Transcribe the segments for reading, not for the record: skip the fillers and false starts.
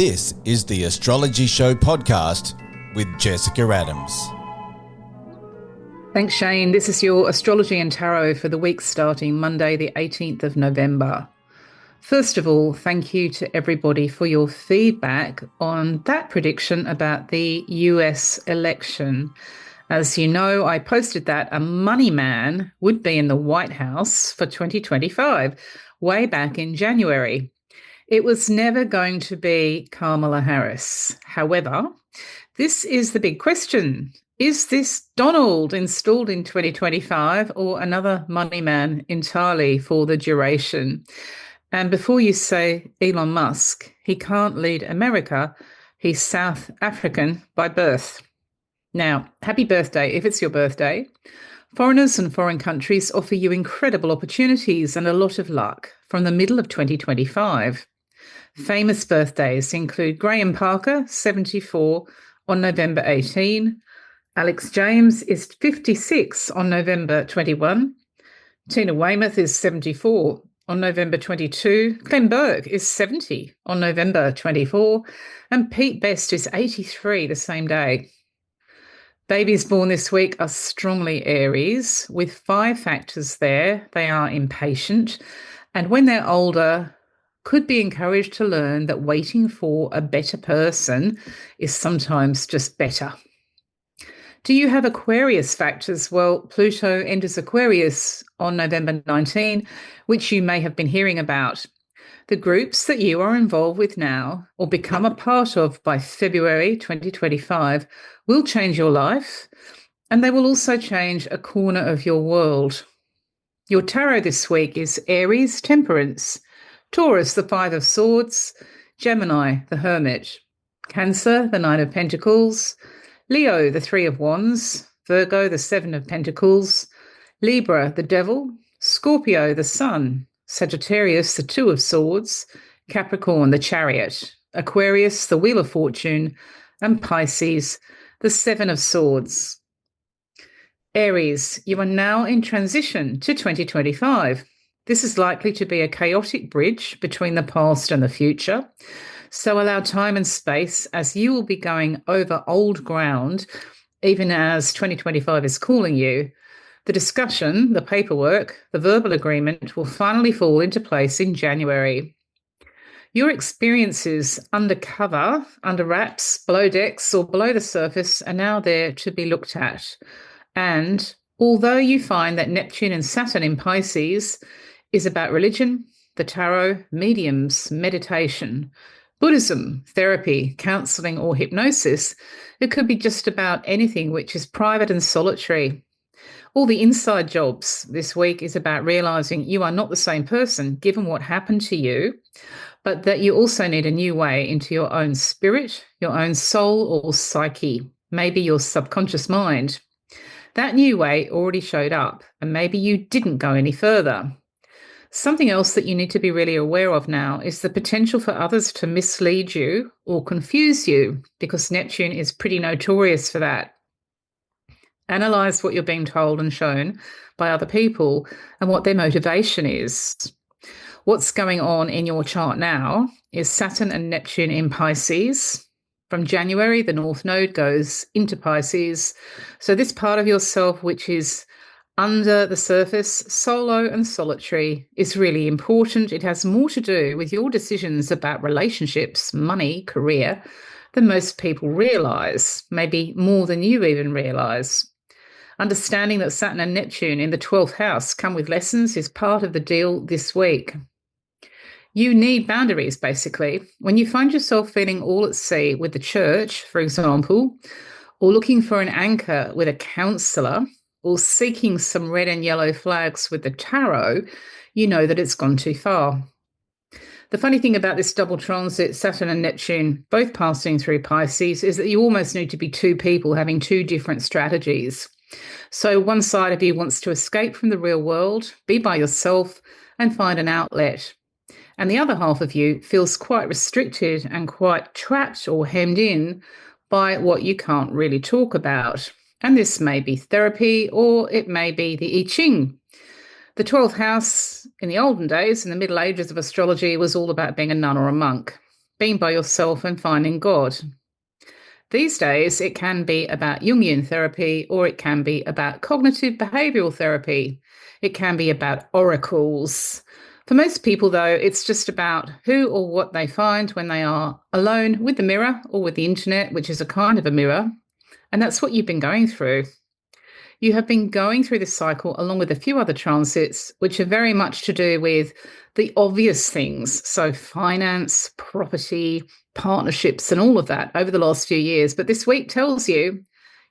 This is the Astrology Show podcast with Jessica Adams. Thanks, Shane. This is your astrology and tarot for the week starting Monday, the 18th of November. First of all, thank you to everybody for your feedback on that prediction about the US election. As you know, I posted that a money man would be in the White House for 2025, way back in January. It was never going to be Kamala Harris. However, this is the big question. Is this Donald installed in 2025 or another money man entirely for the duration? And before you say Elon Musk, he can't lead America. He's South African by birth. Now, happy birthday if it's your birthday. Foreigners and foreign countries offer you incredible opportunities and a lot of luck from the middle of 2025. Famous birthdays include Graham Parker, 74, on November 18. Alex James is 56 on November 21. Tina Weymouth is 74 on November 22. Glenn Burke is 70 on November 24. And Pete Best is 83 the same day. Babies born this week are strongly Aries, with 5 factors there. They are impatient, and when they're older, could be encouraged to learn that waiting for a better person is sometimes just better. Do you have Aquarius factors? Well, Pluto enters Aquarius on November 19, which you may have been hearing about. The groups that you are involved with now or become a part of by February 2025 will change your life, and they will also change a corner of your world. Your tarot this week is Aries, Temperance, Taurus, the 5 of Swords, Gemini, the Hermit, Cancer, the 9 of Pentacles, Leo, the 3 of Wands, Virgo, the 7 of Pentacles, Libra, the Devil, Scorpio, the Sun, Sagittarius, the 2 of Swords, Capricorn, the Chariot, Aquarius, the Wheel of Fortune, and Pisces, the 7 of Swords. Aries, you are now in transition to 2025. This is likely to be a chaotic bridge between the past and the future. So allow time and space as you will be going over old ground, even as 2025 is calling you. The discussion, the paperwork, the verbal agreement will finally fall into place in January. Your experiences undercover, under wraps, below decks, or below the surface are now there to be looked at. And although you find that Neptune and Saturn in Pisces is about religion, the tarot, mediums, meditation, Buddhism, therapy, counselling, or hypnosis, it could be just about anything which is private and solitary. All the inside jobs this week is about realising you are not the same person given what happened to you, but that you also need a new way into your own spirit, your own soul or psyche, maybe your subconscious mind. That new way already showed up, and maybe you didn't go any further. Something else that you need to be really aware of now is the potential for others to mislead you or confuse you, because Neptune is pretty notorious for that. Analyse what you're being told and shown by other people and what their motivation is. What's going on in your chart now is Saturn and Neptune in Pisces. From January, the North Node goes into Pisces. So this part of yourself, which is under the surface, solo and solitary, is really important. It has more to do with your decisions about relationships, money, career, than most people realise, maybe more than you even realise. Understanding that Saturn and Neptune in the 12th house come with lessons is part of the deal this week. You need boundaries, basically. When you find yourself feeling all at sea with the church, for example, or looking for an anchor with a counsellor, or seeking some red and yellow flags with the tarot, you know that it's gone too far. The funny thing about this double transit, Saturn and Neptune, both passing through Pisces, is that you almost need to be 2 people having 2 different strategies. So one side of you wants to escape from the real world, be by yourself, and find an outlet. And the other half of you feels quite restricted and quite trapped or hemmed in by what you can't really talk about. And this may be therapy, or it may be the I Ching. The 12th house in the olden days, in the Middle Ages of astrology, was all about being a nun or a monk. being by yourself and finding God. These days, it can be about Jungian therapy, or it can be about cognitive behavioral therapy. It can be about oracles. For most people, though, it's just about who or what they find when they are alone with the mirror or with the internet, which is a kind of a mirror. And that's what you've been going through. You have been going through this cycle along with a few other transits, which are very much to do with the obvious things. So finance, property, partnerships, and all of that over the last few years. But this week tells you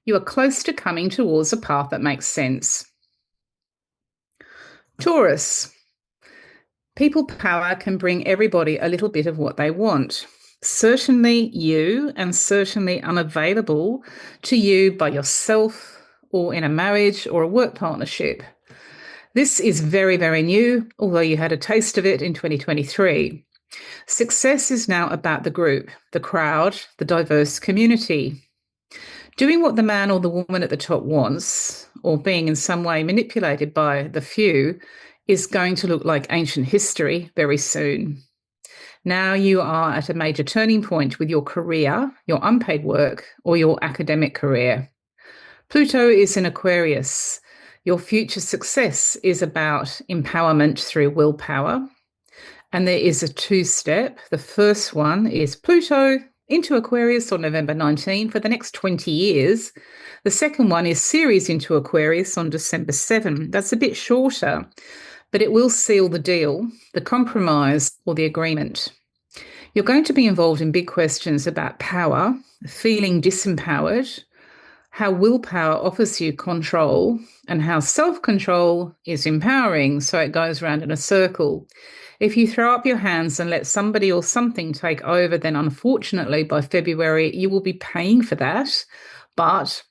you are close to coming towards a path that makes sense. Taurus. People power can bring everybody a little bit of what they want. Certainly you, and certainly unavailable to you by yourself or in a marriage or a work partnership. This is very, very new, although you had a taste of it in 2023. Success is now about the group, the crowd, the diverse community. Doing what the man or the woman at the top wants, or being in some way manipulated by the few, is going to look like ancient history very soon. Now you are at a major turning point with your career, your unpaid work, or your academic career. Pluto is in Aquarius. Your future success is about empowerment through willpower. And there is a two-step. The first one is Pluto into Aquarius on November 19 for the next 20 years. The second one is Ceres into Aquarius on December 7. That's a bit shorter, but it will seal the deal, the compromise, or the agreement. You're going to be involved in big questions about power, feeling disempowered, how willpower offers you control, and how self-control is empowering, so it goes around in a circle. If you throw up your hands and let somebody or something take over, then unfortunately by February you will be paying for that. But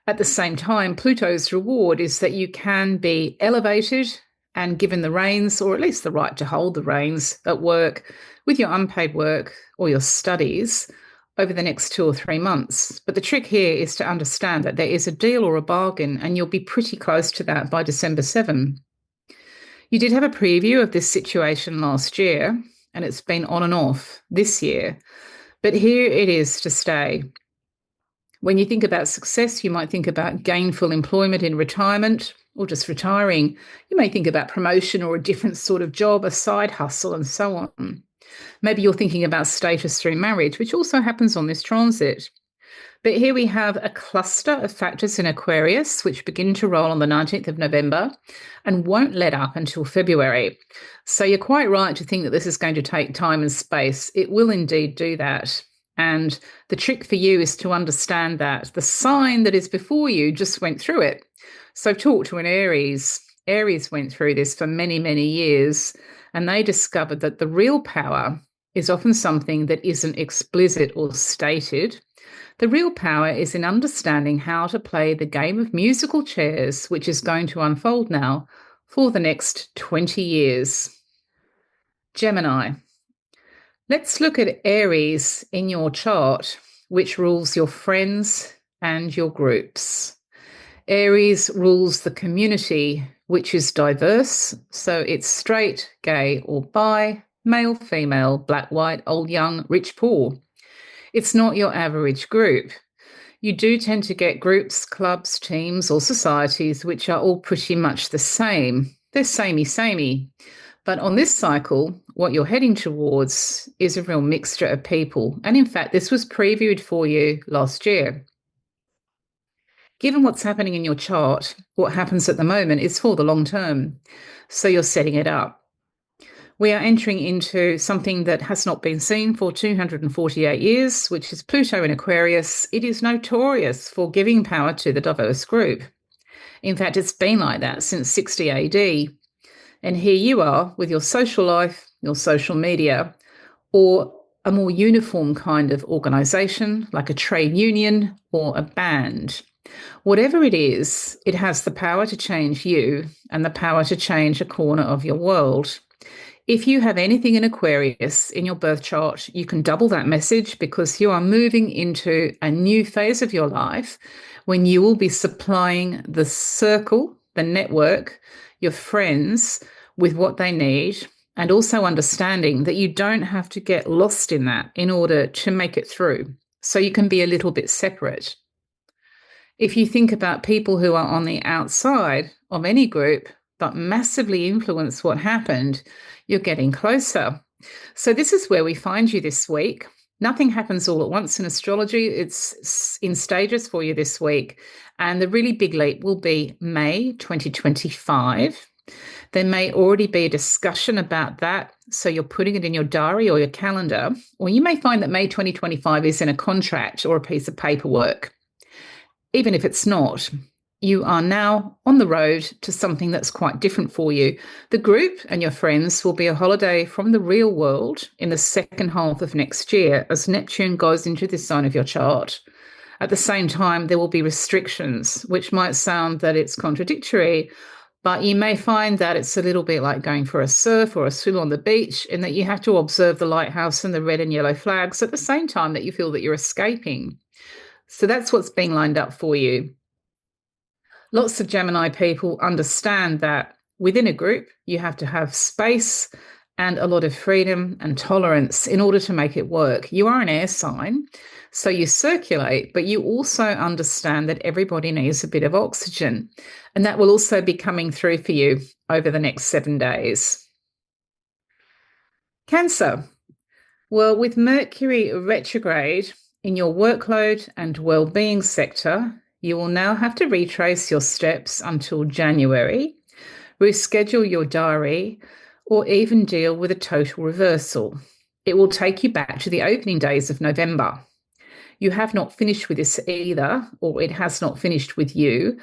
at the same time, Pluto's reward is that you can be elevated and given the reins, or at least the right to hold the reins at work with your unpaid work or your studies over the next 2 or 3 months. But the trick here is to understand that there is a deal or a bargain, and you'll be pretty close to that by December 7. You did have a preview of this situation last year, and it's been on and off this year. But here it is to stay. When you think about success, you might think about gainful employment in retirement or just retiring. You may think about promotion or a different sort of job, a side hustle, and so on. Maybe you're thinking about status through marriage, which also happens on this transit. But here we have a cluster of factors in Aquarius, which begin to roll on the 19th of November and won't let up until February. So you're quite right to think that this is going to take time and space. It will indeed do that. And the trick for you is to understand that the sign that is before you just went through it. So talk to an Aries. Aries went through this for many, many years, and they discovered that the real power is often something that isn't explicit or stated. The real power is in understanding how to play the game of musical chairs, which is going to unfold now for the next 20 years. Gemini. Let's look at Aries in your chart, which rules your friends and your groups. Aries rules the community, which is diverse, so it's straight, gay or bi, male, female, black, white, old, young, rich, poor. It's not your average group. You do tend to get groups, clubs, teams, or societies which are all pretty much the same. They're samey. But on this cycle, what you're heading towards is a real mixture of people. And in fact, this was previewed for you last year. Given what's happening in your chart, what happens at the moment is for the long term. So you're setting it up. We are entering into something that has not been seen for 248 years, which is Pluto in Aquarius. It is notorious for giving power to the diverse group. In fact, it's been like that since 60 AD. And here you are with your social life, your social media, or a more uniform kind of organisation like a trade union or a band. Whatever it is, it has the power to change you and the power to change a corner of your world. If you have anything in Aquarius in your birth chart, you can double that message because you are moving into a new phase of your life when you will be supplying the circle, the network, your friends with what they need, and also understanding that you don't have to get lost in that in order to make it through. So you can be a little bit separate. If you think about people who are on the outside of any group but massively influence what happened, you're getting closer. So this is where we find you this week. Nothing happens all at once in astrology. It's in stages for you this week. And the really big leap will be May 2025. There may already be a discussion about that. So you're putting it in your diary or your calendar. Or you may find that May 2025 is in a contract or a piece of paperwork. Even if it's not, you are now on the road to something that's quite different for you. The group and your friends will be a holiday from the real world in the second half of next year as Neptune goes into this zone of your chart. At the same time, there will be restrictions, which might sound that it's contradictory, but you may find that it's a little bit like going for a surf or a swim on the beach, in that you have to observe the lighthouse and the red and yellow flags at the same time that you feel that you're escaping. So that's what's being lined up for you. Lots of Gemini people understand that within a group, you have to have space and a lot of freedom and tolerance in order to make it work. You are an air sign, so you circulate, but you also understand that everybody needs a bit of oxygen. And that will also be coming through for you over the next 7 days. Cancer. Well, with Mercury retrograde in your workload and well-being sector, you will now have to retrace your steps until January, reschedule your diary, or even deal with a total reversal. It will take you back to the opening days of November. You have not finished with this either, or it has not finished with you,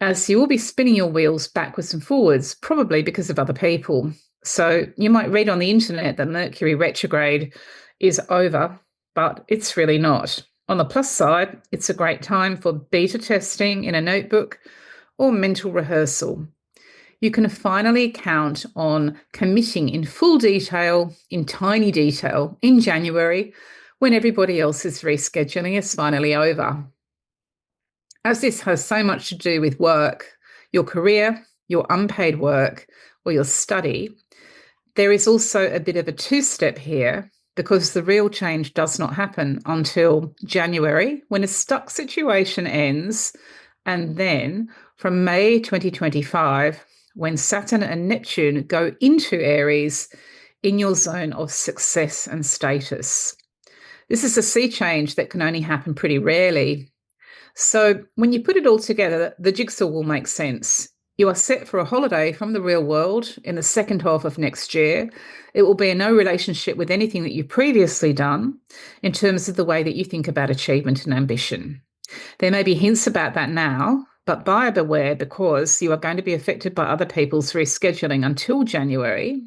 as you will be spinning your wheels backwards and forwards, probably because of other people. So you might read on the internet that Mercury retrograde is over, but it's really not. On the plus side, it's a great time for beta testing in a notebook or mental rehearsal. You can finally count on committing in full detail, in tiny detail, in January, when everybody else's rescheduling is finally over. As this has so much to do with work, your career, your unpaid work, or your study, there is also a bit of a two-step here, because the real change does not happen until January, when a stuck situation ends, and then from May 2025, when Saturn and Neptune go into Aries in your zone of success and status. This is a sea change that can only happen pretty rarely. So when you put it all together, the jigsaw will make sense. You are set for a holiday from the real world in the second half of next year. It will be in no relationship with anything that you've previously done in terms of the way that you think about achievement and ambition. There may be hints about that now, but buyer beware, because you are going to be affected by other people's rescheduling until January.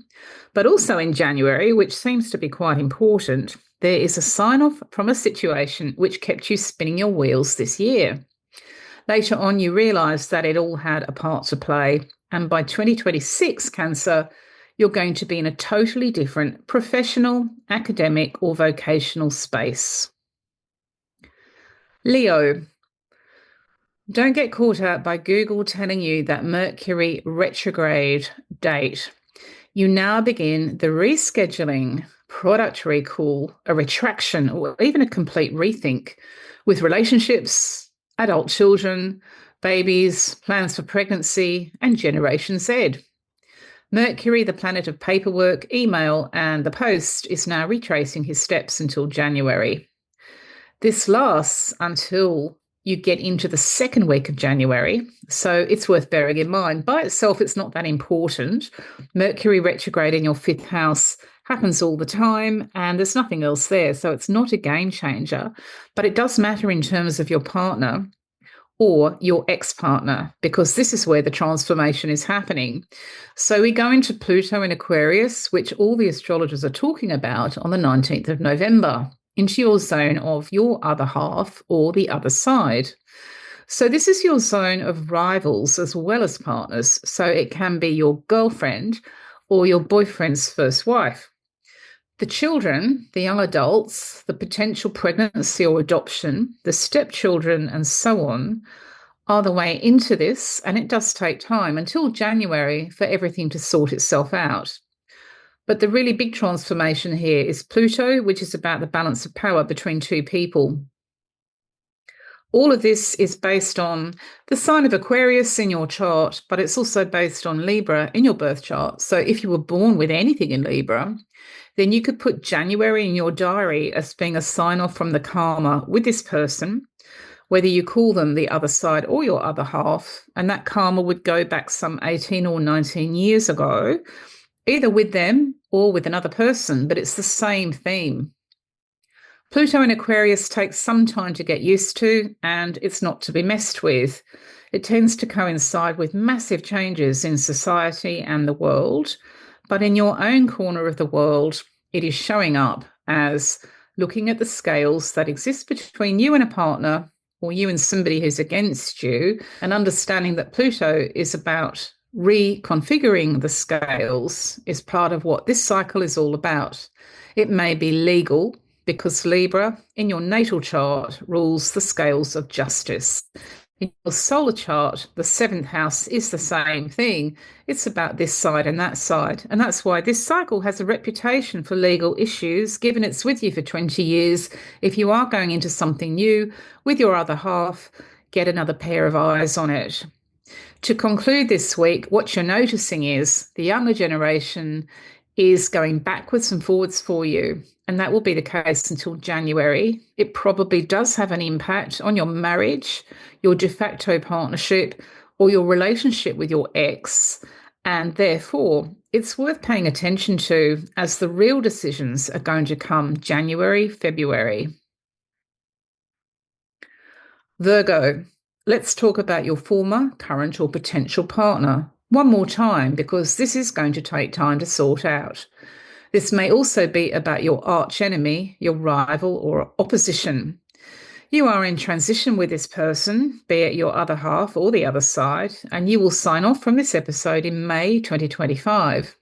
But also in January, which seems to be quite important, there is a sign-off from a situation which kept you spinning your wheels this year. Later on, you realise that it all had a part to play. And by 2026, Cancer, you're going to be in a totally different professional, academic, or vocational space. Leo. Don't get caught out by Google telling you that Mercury retrograde date. You now begin the rescheduling, product recall, a retraction, or even a complete rethink with relationships, adult children, babies, plans for pregnancy, and Generation Z. Mercury, the planet of paperwork, email, and the post, is now retracing his steps until January. This lasts until you get into the second week of January, so it's worth bearing in mind. By itself, it's not that important. Mercury retrograde in your fifth house happens all the time, and there's nothing else there, so it's not a game changer. But it does matter in terms of your partner or your ex-partner, because this is where the transformation is happening. So we go into Pluto in Aquarius, which all the astrologers are talking about, on the 19th of November, into your zone of your other half or the other side. So this is your zone of rivals as well as partners. So it can be your girlfriend or your boyfriend's first wife. The children, the young adults, the potential pregnancy or adoption, the stepchildren, and so on, are the way into this, and it does take time until January for everything to sort itself out. But the really big transformation here is Pluto, which is about the balance of power between two people. All of this is based on the sign of Aquarius in your chart, but it's also based on Libra in your birth chart. So if you were born with anything in Libra, then you could put January in your diary as being a sign off from the karma with this person, whether you call them the other side or your other half. And that karma would go back some 18 or 19 years ago, either with them or with another person, but it's the same theme. Pluto in Aquarius takes some time to get used to, and it's not to be messed with. It tends to coincide with massive changes in society and the world, but in your own corner of the world, it is showing up as looking at the scales that exist between you and a partner, or you and somebody who's against you, and understanding that Pluto is about reconfiguring the scales is part of what this cycle is all about. It may be legal, because Libra in your natal chart rules the scales of justice. In your solar chart, the 7th house is the same thing. It's about this side and that side. And that's why this cycle has a reputation for legal issues, given it's with you for 20 years. If you are going into something new with your other half, get another pair of eyes on it. To conclude this week, what you're noticing is the younger generation is going backwards and forwards for you. And that will be the case until January. It probably does have an impact on your marriage, your de facto partnership, or your relationship with your ex. And therefore, it's worth paying attention to, as the real decisions are going to come January, February. Virgo, let's talk about your former, current, or potential partner one more time, because this is going to take time to sort out. This may also be about your arch enemy, your rival, or opposition. You are in transition with this person, be it your other half or the other side, and you will sign off from this episode in May 2025.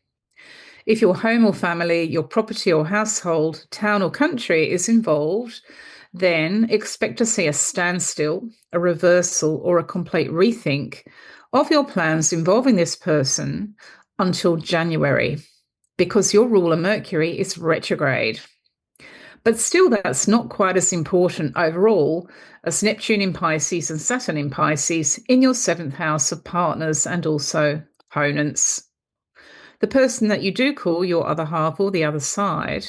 If your home or family, your property or household, town or country is involved, then expect to see a standstill, a reversal, or a complete rethink of your plans involving this person until January, because your ruler Mercury is retrograde. But still, that's not quite as important overall as Neptune in Pisces and Saturn in Pisces in your 7th house of partners and also opponents. The person that you do call your other half or the other side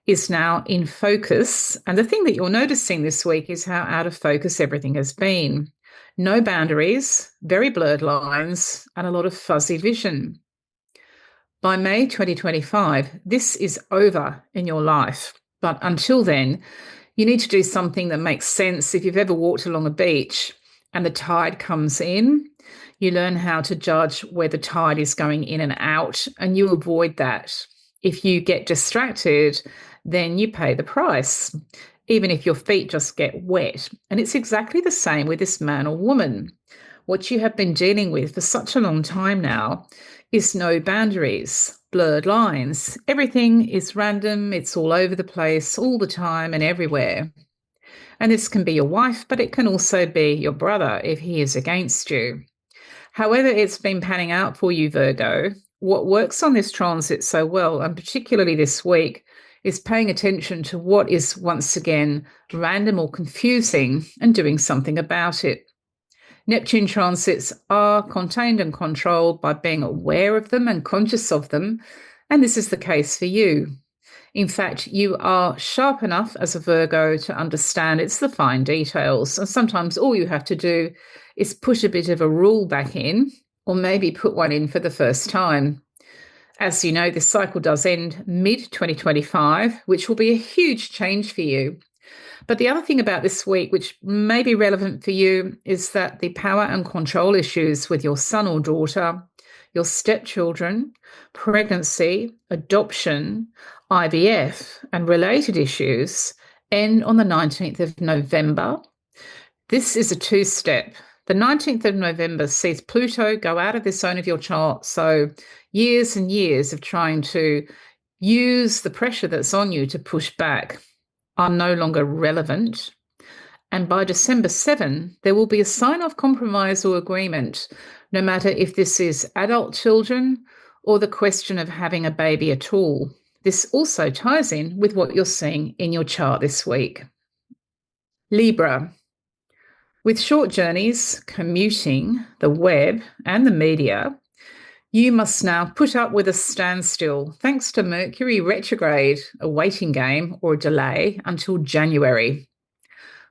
is now in focus. And the thing that you're noticing this week is how out of focus everything has been. No boundaries, very blurred lines, and a lot of fuzzy vision. By May 2025, this is over in your life. But until then, you need to do something that makes sense. If you've ever walked along a beach and the tide comes in, you learn how to judge where the tide is going in and out, and you avoid that. If you get distracted, then you pay the price, even if your feet just get wet. And it's exactly the same with this man or woman. What you have been dealing with for such a long time now is no boundaries, blurred lines. Everything is random. It's all over the place, all the time and everywhere. And this can be your wife, but it can also be your brother if he is against you. However it's been panning out for you, Virgo, what works on this transit so well, and particularly this week, is paying attention to what is once again random or confusing and doing something about it. Neptune transits are contained and controlled by being aware of them and conscious of them, and this is the case for you. In fact, you are sharp enough as a Virgo to understand it's the fine details, and sometimes all you have to do is put a bit of a rule back in, or maybe put one in for the first time. As you know, this cycle does end mid-2025, which will be a huge change for you. But the other thing about this week, which may be relevant for you, is that the power and control issues with your son or daughter, your stepchildren, pregnancy, adoption, IVF, and related issues end on the 19th of November. This is a two-step. The 19th of November sees Pluto go out of the zone of your chart. So years and years of trying to use the pressure that's on you to push back are no longer relevant. And by December 7, there will be a sign-off compromise or agreement, no matter if this is adult children or the question of having a baby at all. This also ties in with what you're seeing in your chart this week. Libra. With short journeys, commuting, the web, and the media, you must now put up with a standstill thanks to Mercury retrograde, a waiting game or a delay until January.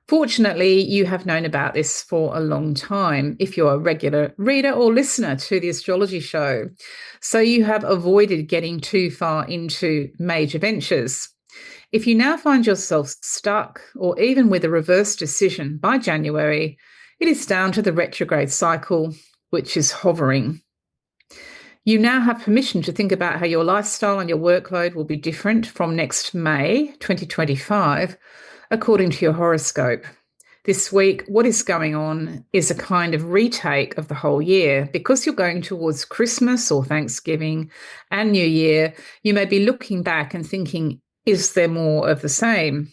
Fortunately, you have known about this for a long time if you're a regular reader or listener to the Astrology show. So you have avoided getting too far into major ventures. If you now find yourself stuck or even with a reverse decision by January, it is down to the retrograde cycle, which is hovering. You now have permission to think about how your lifestyle and your workload will be different from next May 2025, according to your horoscope. This week, what is going on is a kind of retake of the whole year. Because you're going towards Christmas or Thanksgiving and New Year, you may be looking back and thinking, is there more of the same?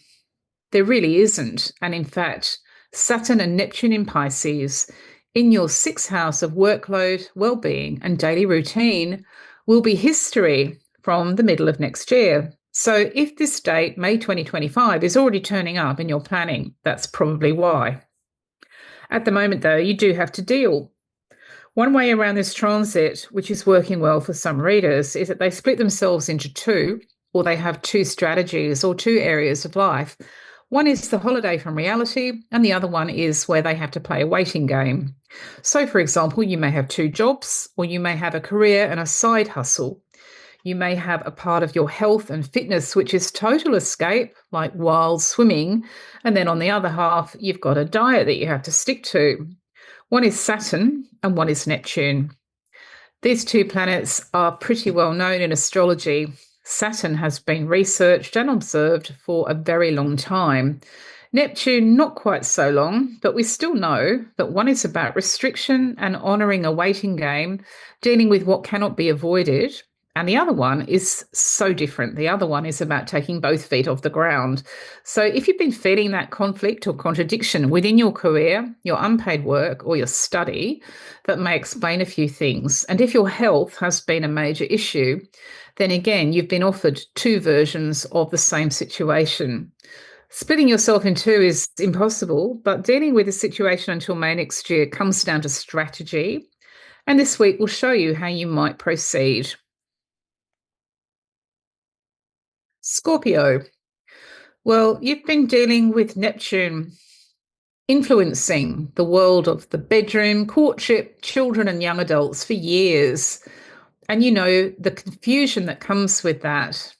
There really isn't. And in fact, Saturn and Neptune in Pisces in your sixth house of workload, well-being, and daily routine will be history from the middle of next year. So if this date, May 2025, is already turning up in your planning, that's probably why. At the moment, though, you do have to deal. One way around this transit, which is working well for some readers, is that they split themselves into two, or they have two strategies or two areas of life. One is the holiday from reality, and the other one is where they have to play a waiting game. So, for example, you may have two jobs, or you may have a career and a side hustle. You may have a part of your health and fitness, which is total escape, like wild swimming. And then on the other half, you've got a diet that you have to stick to. One is Saturn and one is Neptune. These two planets are pretty well known in astrology. Saturn has been researched and observed for a very long time. Neptune, not quite so long, but we still know that one is about restriction and honouring a waiting game, dealing with what cannot be avoided. And the other one is so different. The other one is about taking both feet off the ground. So if you've been feeling that conflict or contradiction within your career, your unpaid work, or your study, that may explain a few things. And if your health has been a major issue, then again, you've been offered two versions of the same situation. Splitting yourself in two is impossible, but dealing with the situation until May next year comes down to strategy. And this week will show you how you might proceed. Scorpio. Well, you've been dealing with Neptune influencing the world of the bedroom, courtship, children and young adults for years. And you know the confusion that comes with that,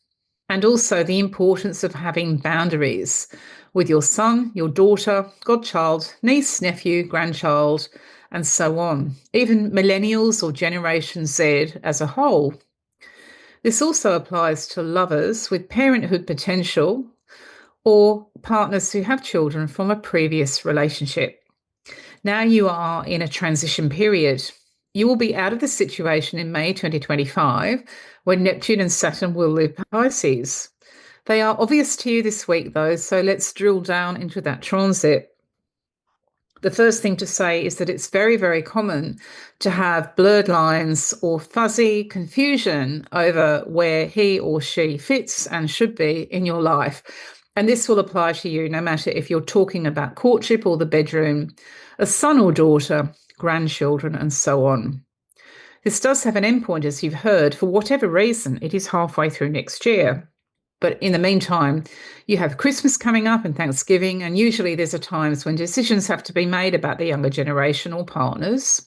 and also the importance of having boundaries with your son, your daughter, godchild, niece, nephew, grandchild, and so on, even millennials or Generation Z as a whole. This also applies to lovers with parenthood potential or partners who have children from a previous relationship. Now you are in a transition period. You will be out of the situation in May 2025 when Neptune and Saturn will leave Pisces. They are obvious to you this week, though, so let's drill down into that transit. The first thing to say is that it's very, very common to have blurred lines or fuzzy confusion over where he or she fits and should be in your life. And this will apply to you no matter if you're talking about courtship or the bedroom, a son or daughter, grandchildren, and so on. This does have an endpoint, as you've heard. For whatever reason, it is halfway through next year. But in the meantime, you have Christmas coming up and Thanksgiving, and usually there's times when decisions have to be made about the younger generation or partners.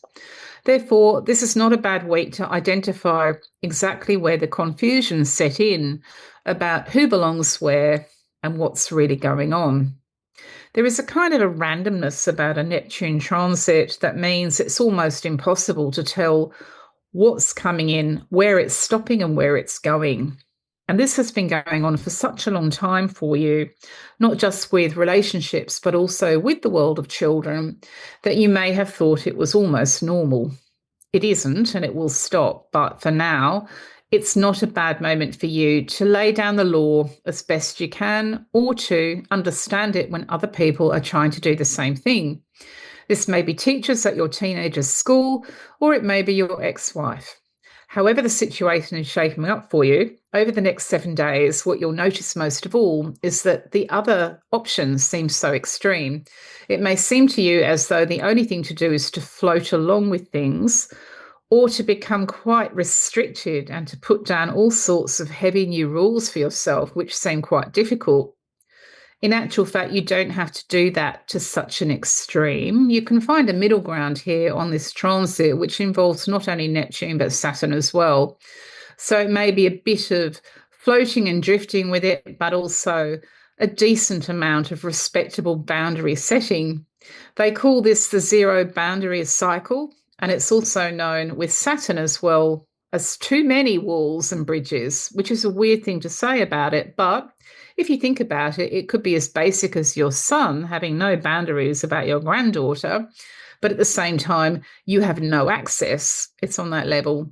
Therefore, this is not a bad week to identify exactly where the confusion set in about who belongs where and what's really going on. There is a kind of a randomness about a Neptune transit that means it's almost impossible to tell what's coming in, where it's stopping and where it's going. And this has been going on for such a long time for you, not just with relationships, but also with the world of children, that you may have thought it was almost normal. It isn't, and it will stop. But for now, it's not a bad moment for you to lay down the law as best you can, or to understand it when other people are trying to do the same thing. This may be teachers at your teenager's school, or it may be your ex-wife. However the situation is shaping up for you, over the next 7 days, what you'll notice most of all is that the other options seem so extreme. It may seem to you as though the only thing to do is to float along with things, or to become quite restricted and to put down all sorts of heavy new rules for yourself, which seem quite difficult. In actual fact, you don't have to do that to such an extreme. You can find a middle ground here on this transit, which involves not only Neptune, but Saturn as well. So it may be a bit of floating and drifting with it, but also a decent amount of respectable boundary setting. They call this the zero boundary cycle, and it's also known with Saturn as well as too many walls and bridges, which is a weird thing to say about it, but if you think about it, it could be as basic as your son having no boundaries about your granddaughter, but at the same time, you have no access. It's on that level.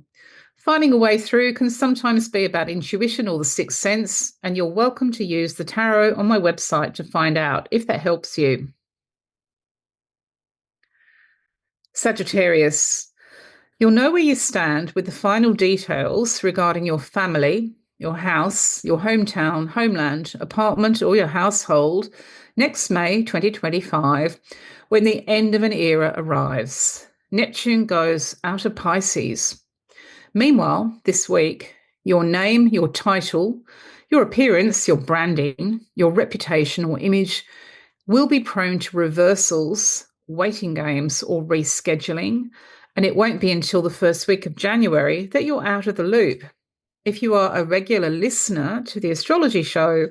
Finding a way through can sometimes be about intuition or the sixth sense, and you're welcome to use the tarot on my website to find out if that helps you. Sagittarius. You'll know where you stand with the final details regarding your family, your house, your hometown, homeland, apartment, or your household next May 2025, when the end of an era arrives. Neptune goes out of Pisces. Meanwhile, this week, your name, your title, your appearance, your branding, your reputation or image will be prone to reversals, waiting games, or rescheduling, and it won't be until the first week of January that you're out of the loop. If you are a regular listener to the astrology show,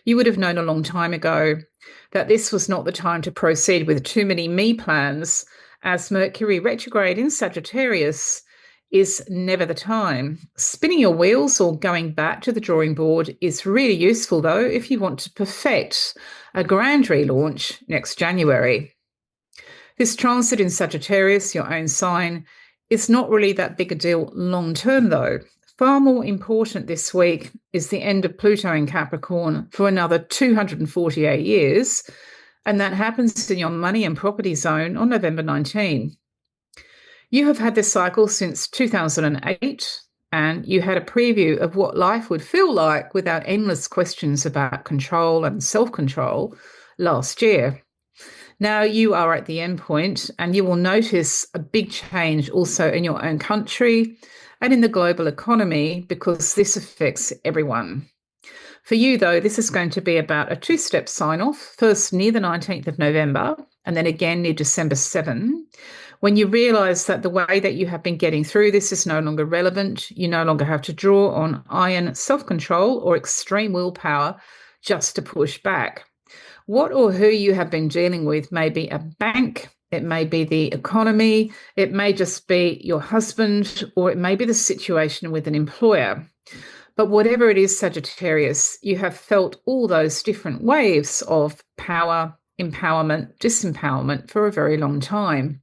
you would have known a long time ago that this was not the time to proceed with too many me plans, as Mercury retrograde in Sagittarius is never the time. Spinning your wheels or going back to the drawing board is really useful, though, if you want to perfect a grand relaunch next January. This transit in Sagittarius, your own sign, is not really that big a deal long term, though. Far more important this week is the end of Pluto in Capricorn for another 248 years, and that happens in your money and property zone on November 19. You have had this cycle since 2008, and you had a preview of what life would feel like without endless questions about control and self-control last year. Now you are at the end point, and you will notice a big change also in your own country and in the global economy, because this affects everyone. For you, though, this is going to be about a two-step sign-off, first near the 19th of November, and then again near December 7, when you realise that the way that you have been getting through this is no longer relevant. You no longer have to draw on iron self-control or extreme willpower just to push back. What or who you have been dealing with may be a bank, it may be the economy, it may just be your husband, or it may be the situation with an employer. But whatever it is, Sagittarius, you have felt all those different waves of power, empowerment, disempowerment for a very long time.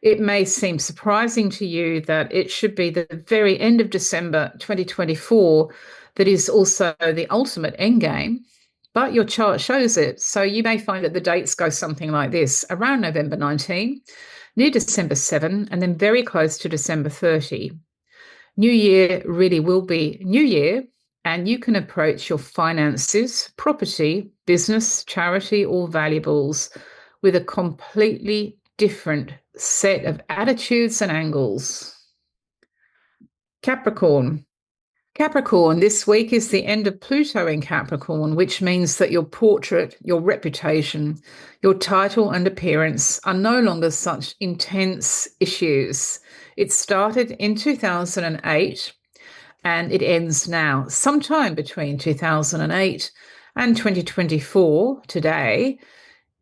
It may seem surprising to you that it should be the very end of December 2024 that is also the ultimate endgame, but your chart shows it. So you may find that the dates go something like this: around November 19, near December 7, and then very close to December 30. New Year really will be New Year, and you can approach your finances, property, business, charity, or valuables with a completely different set of attitudes and angles. Capricorn. Capricorn, this week is the end of Pluto in Capricorn, which means that your portrait, your reputation, your title and appearance are no longer such intense issues. It started in 2008 and it ends now. Sometime between 2008 and 2024, today,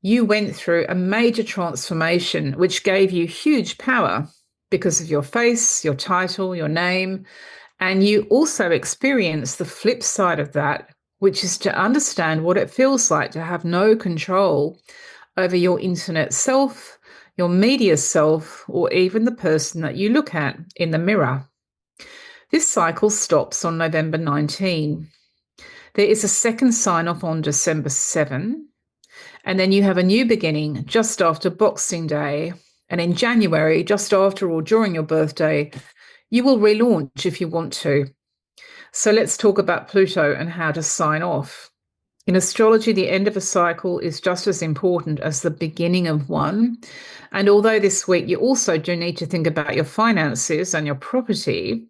you went through a major transformation which gave you huge power because of your face, your title, your name. And you also experience the flip side of that, which is to understand what it feels like to have no control over your internet self, your media self, or even the person that you look at in the mirror. This cycle stops on November 19. There is a second sign-off on December 7, and then you have a new beginning just after Boxing Day. And in January, just after or during your birthday, You will relaunch if you want to. So let's talk about Pluto and how to sign off. In astrology, the end of a cycle is just as important as the beginning of one. And although this week you also do need to think about your finances and your property,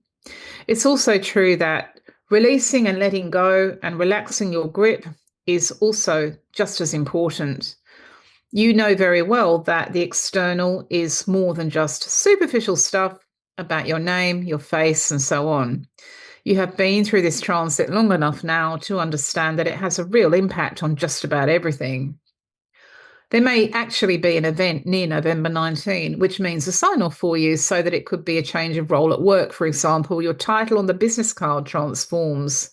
it's also true that releasing and letting go and relaxing your grip is also just as important. You know very well that the external is more than just superficial stuff about your name, your face, and so on. You have been through this transit long enough now to understand that it has a real impact on just about everything. There may actually be an event near November 19, which means a sign off for you, so that it could be a change of role at work, for example. Your title on the business card transforms,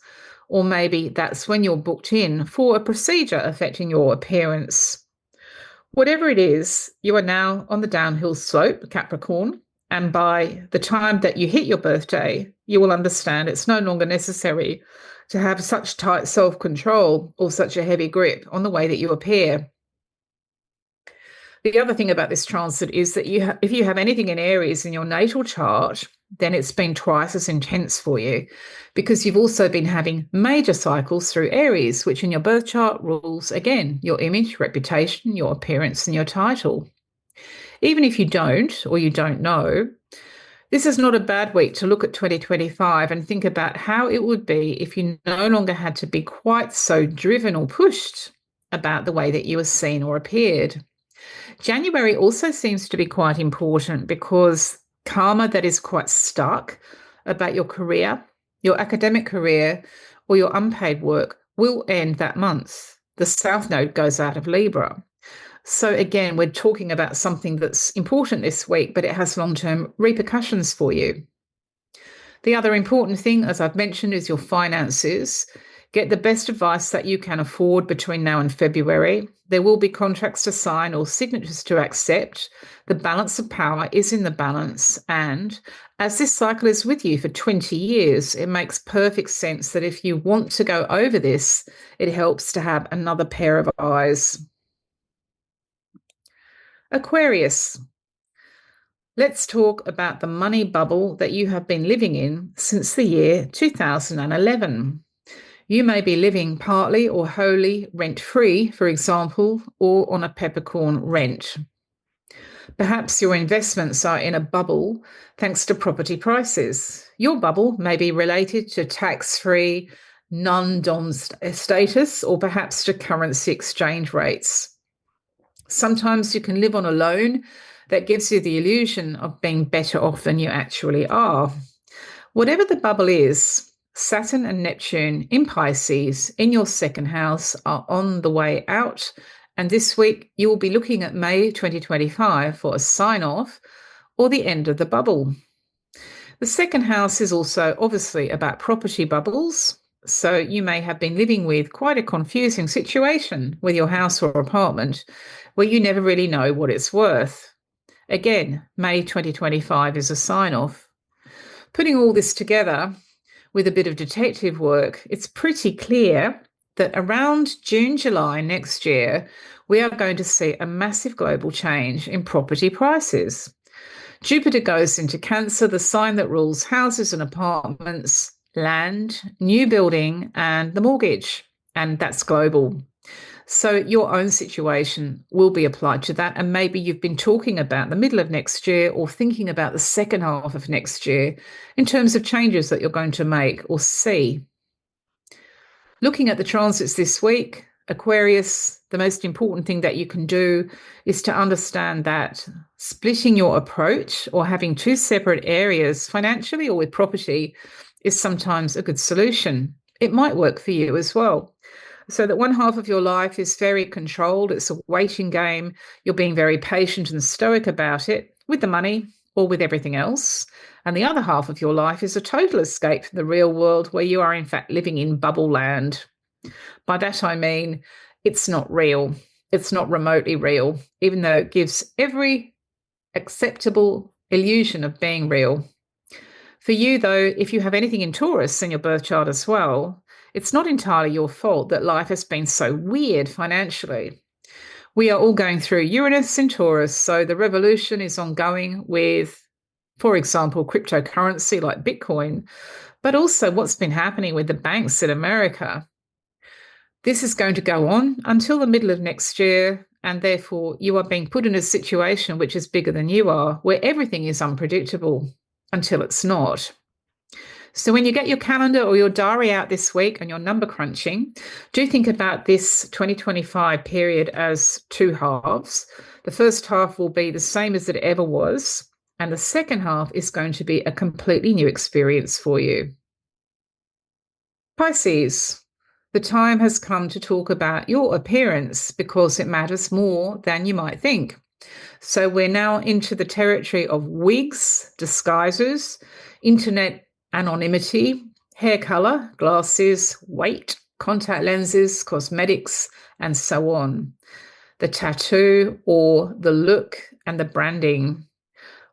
or maybe that's when you're booked in for a procedure affecting your appearance. Whatever it is, you are now on the downhill slope, Capricorn, and by the time that you hit your birthday, you will understand it's no longer necessary to have such tight self-control or such a heavy grip on the way that you appear. The other thing about this transit is that if you have anything in Aries in your natal chart, then it's been twice as intense for you, because you've also been having major cycles through Aries, which in your birth chart rules, again, your image, reputation, your appearance, and your title. Even if you don't, or you don't know, this is not a bad week to look at 2025 and think about how it would be if you no longer had to be quite so driven or pushed about the way that you were seen or appeared. January also seems to be quite important because karma that is quite stuck about your career, your academic career, or your unpaid work will end that month. The South Node goes out of Libra. So again, we're talking about something that's important this week, but it has long-term repercussions for you. The other important thing, as I've mentioned, is your finances. Get the best advice that you can afford between now and February. There will be contracts to sign or signatures to accept. The balance of power is in the balance. And as this cycle is with you for 20 years, it makes perfect sense that if you want to go over this, it helps to have another pair of eyes. Aquarius. Let's talk about the money bubble that you have been living in since the year 2011. You may be living partly or wholly rent-free, for example, or on a peppercorn rent. Perhaps your investments are in a bubble thanks to property prices. Your bubble may be related to tax-free, non-dom status, or perhaps to currency exchange rates. Sometimes you can live on a loan that gives you the illusion of being better off than you actually are. Whatever the bubble is, Saturn and Neptune in Pisces in your second house are on the way out. And this week, you will be looking at May 2025 for a sign-off or the end of the bubble. The second house is also obviously about property bubbles. So you may have been living with quite a confusing situation with your house or apartment where you never really know what it's worth. Again, May 2025 is a sign-off. Putting all this together with a bit of detective work, it's pretty clear that around June, July next year, we are going to see a massive global change in property prices. Jupiter goes into Cancer, the sign that rules houses and apartments, land, new building, and the mortgage, and that's global. So your own situation will be applied to that, and maybe you've been talking about the middle of next year or thinking about the second half of next year in terms of changes that you're going to make or see. Looking at the transits this week, Aquarius, the most important thing that you can do is to understand that splitting your approach or having two separate areas financially or with property is sometimes a good solution. It might work for you as well. So that one half of your life is very controlled. It's a waiting game. You're being very patient and stoic about it with the money or with everything else. And the other half of your life is a total escape from the real world where you are in fact living in bubble land. By that I mean it's not real. It's not remotely real, even though it gives every acceptable illusion of being real. For you, though, if you have anything in Taurus in your birth chart as well, it's not entirely your fault that life has been so weird financially. We are all going through Uranus in Taurus, so the revolution is ongoing with For example, cryptocurrency like Bitcoin, but also what's been happening with the banks in America. This is going to go on until the middle of next year, and therefore you are being put in a situation which is bigger than you are, where everything is unpredictable until it's not. So when you get your calendar or your diary out this week and you're number crunching, do think about this 2025 period as two halves. The first half will be the same as it ever was, and the second half is going to be a completely new experience for you. Pisces, the time has come to talk about your appearance because it matters more than you might think. So we're now into the territory of wigs, disguises, internet anonymity, hair color, glasses, weight, contact lenses, cosmetics, and so on. The tattoo or the look and the branding.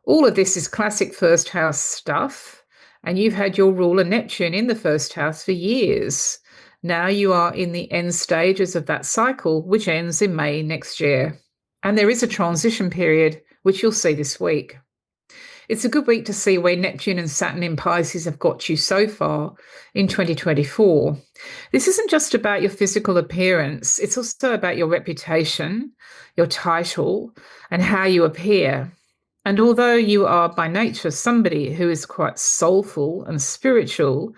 All of this is classic first house stuff, and you've had your ruler Neptune in the first house for years. Now you are in the end stages of that cycle, which ends in May next year. And there is a transition period, which you'll see this week. It's a good week to see where Neptune and Saturn in Pisces have got you so far in 2024. This isn't just about your physical appearance. It's also about your reputation, your title, and how you appear. And although you are by nature somebody who is quite soulful and spiritual,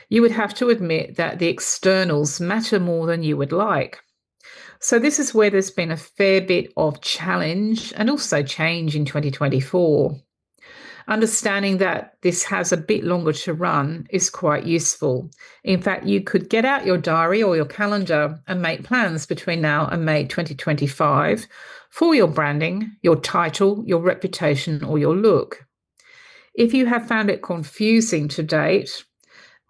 you would have to admit that the externals matter more than you would like. So this is where there's been a fair bit of challenge and also change in 2024. Understanding that this has a bit longer to run is quite useful. In fact, you could get out your diary or your calendar and make plans between now and May 2025 for your branding, your title, your reputation, or your look. If you have found it confusing to date,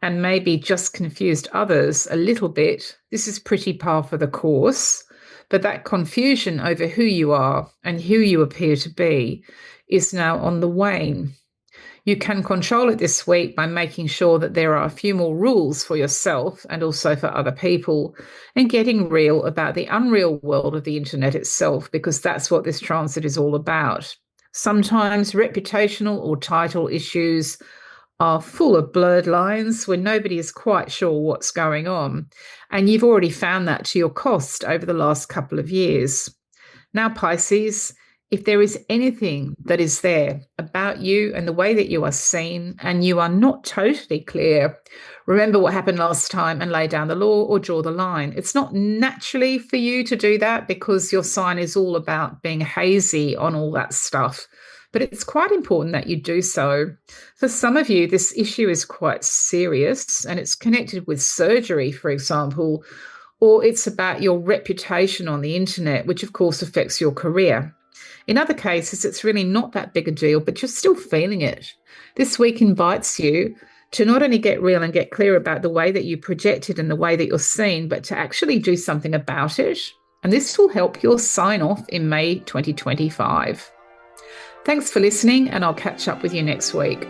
and maybe just confused others a little bit, this is pretty par for the course. But that confusion over who you are and who you appear to be is now on the wane. You can control it this week by making sure that there are a few more rules for yourself and also for other people, and getting real about the unreal world of the internet itself, because that's what this transit is all about. Sometimes reputational or title issues are full of blurred lines where nobody is quite sure what's going on. And you've already found that to your cost over the last couple of years. Now, Pisces, if there is anything that is there about you and the way that you are seen and you are not totally clear, remember what happened last time and lay down the law or draw the line. It's not naturally for you to do that because your sign is all about being hazy on all that stuff. But it's quite important that you do so. For some of you, this issue is quite serious and it's connected with surgery, for example, or it's about your reputation on the internet, which of course affects your career. In other cases, it's really not that big a deal, but you're still feeling it. This week invites you to not only get real and get clear about the way that you projected and the way that you're seen, but to actually do something about it. And this will help your sign off in May 2025. Thanks for listening, and I'll catch up with you next week.